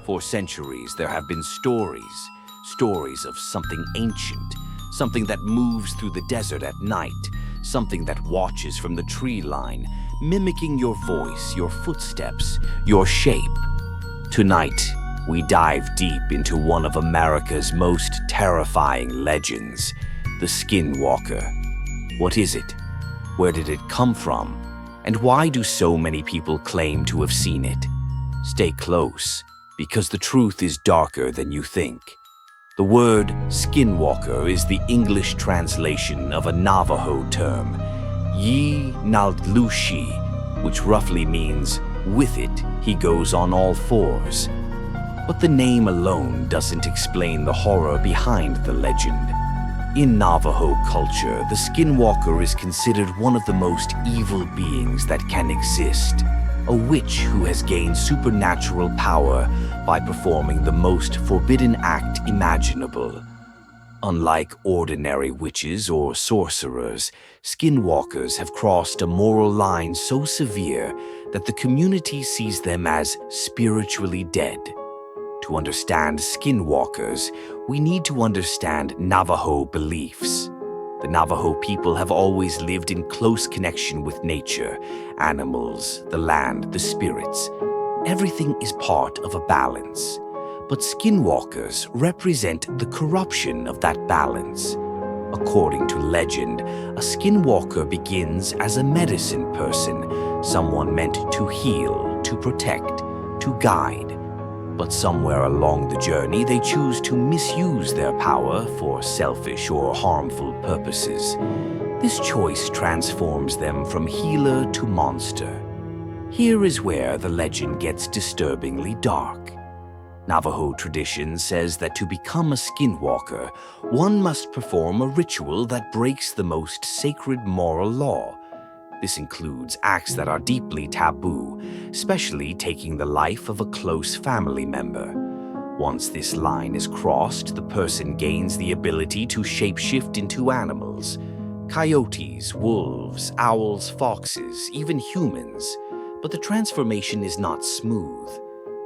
For centuries, there have been stories of something ancient, something that moves through the desert at night, something that watches from the tree line, mimicking your voice, your footsteps, your shape. Tonight, we dive deep into one of America's most terrifying legends, the Skinwalker. What is it? Where did it come from? And why do so many people claim to have seen it? Stay close, because the truth is darker than you think. The word Skinwalker is the English translation of a Navajo term, Yi Naldlushi, which roughly means, with it, he goes on all fours. But the name alone doesn't explain the horror behind the legend. In Navajo culture, the Skinwalker is considered one of the most evil beings that can exist. A witch who has gained supernatural power by performing the most forbidden act imaginable. Unlike ordinary witches or sorcerers, skinwalkers have crossed a moral line so severe that the community sees them as spiritually dead. To understand skinwalkers, we need to understand Navajo beliefs. The Navajo people have always lived in close connection with nature, animals, the land, the spirits. Everything is part of a balance. But skinwalkers represent the corruption of that balance. According to legend, a skinwalker begins as a medicine person, someone meant to heal, to protect, to guide. But somewhere along the journey, they choose to misuse their power for selfish or harmful purposes. This choice transforms them from healer to monster. Here is where the legend gets disturbingly dark. Navajo tradition says that to become a skinwalker, one must perform a ritual that breaks the most sacred moral law. This includes acts that are deeply taboo, especially taking the life of a close family member. Once this line is crossed, the person gains the ability to shapeshift into animals. Coyotes, wolves, owls, foxes, even humans. But the transformation is not smooth.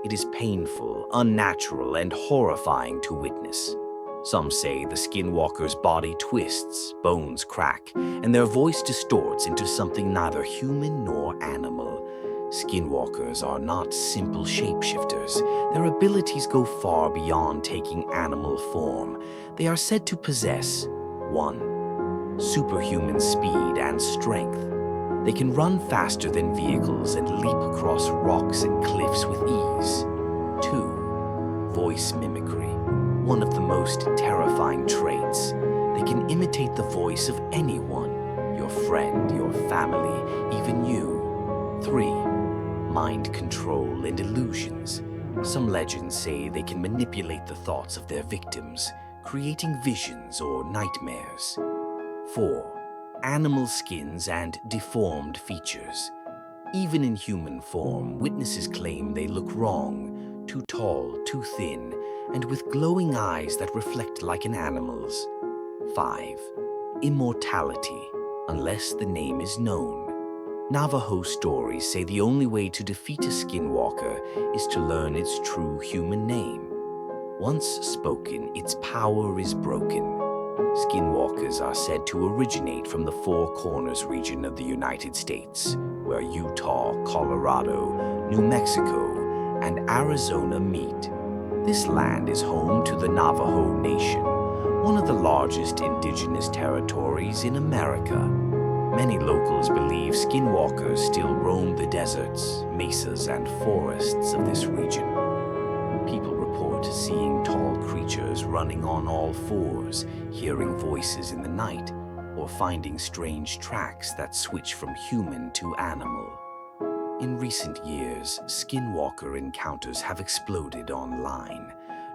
It is painful, unnatural, and horrifying to witness. Some say the skinwalker's body twists, bones crack, and their voice distorts into something neither human nor animal. Skinwalkers are not simple shapeshifters. Their abilities go far beyond taking animal form. They are said to possess 1. Superhuman speed and strength. They can run faster than vehicles and leap across rocks and cliffs with ease. 2. Voice mimicry. One of the most terrifying traits. They can imitate the voice of anyone, your friend, your family, even you. 3. Mind control and illusions. Some legends say they can manipulate the thoughts of their victims, creating visions or nightmares. 4. Animal skins and deformed features. Even in human form, witnesses claim they look wrong, too tall, too thin, and with glowing eyes that reflect like an animal's. 5. Immortality, unless the name is known. Navajo stories say the only way to defeat a skinwalker is to learn its true human name. Once spoken, its power is broken. Skinwalkers are said to originate from the Four Corners region of the United States, where Utah, Colorado, New Mexico, and Arizona meet. This land is home to the Navajo Nation, one of the largest indigenous territories in America. Many locals believe skinwalkers still roam the deserts, mesas, and forests of this region. People report seeing tall creatures running on all fours, hearing voices in the night, or finding strange tracks that switch from human to animal. In recent years, skinwalker encounters have exploded online.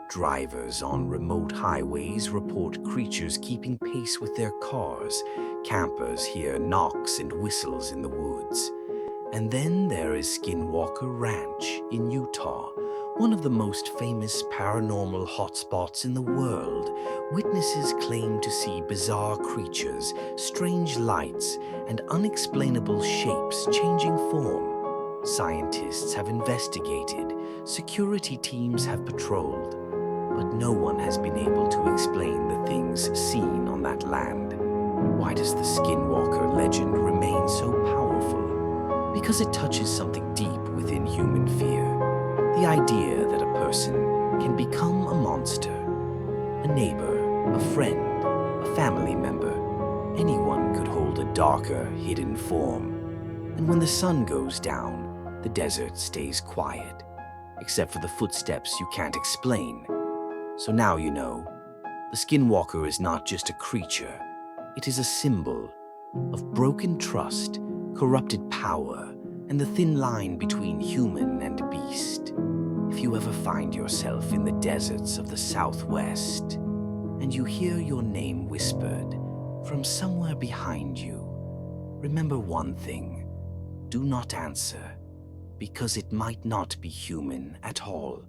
Drivers on remote highways report creatures keeping pace with their cars. Campers hear knocks and whistles in the woods. And then there is Skinwalker Ranch in Utah, one of the most famous paranormal hotspots in the world. Witnesses claim to see bizarre creatures, strange lights, and unexplainable shapes changing form. Scientists have investigated, security teams have patrolled, but no one has been able to explain the things seen on that land. Why does the Skinwalker legend remain so powerful? Because it touches something deep within human fear. The idea that a person can become a monster, a neighbor, a friend, a family member. Anyone could hold a darker, hidden form. And when the sun goes down, the desert stays quiet, except for the footsteps you can't explain. So now you know, the Skinwalker is not just a creature. It is a symbol of broken trust, corrupted power, and the thin line between human and beast. If you ever find yourself in the deserts of the Southwest, and you hear your name whispered from somewhere behind you, remember one thing: do not answer, because it might not be human at all.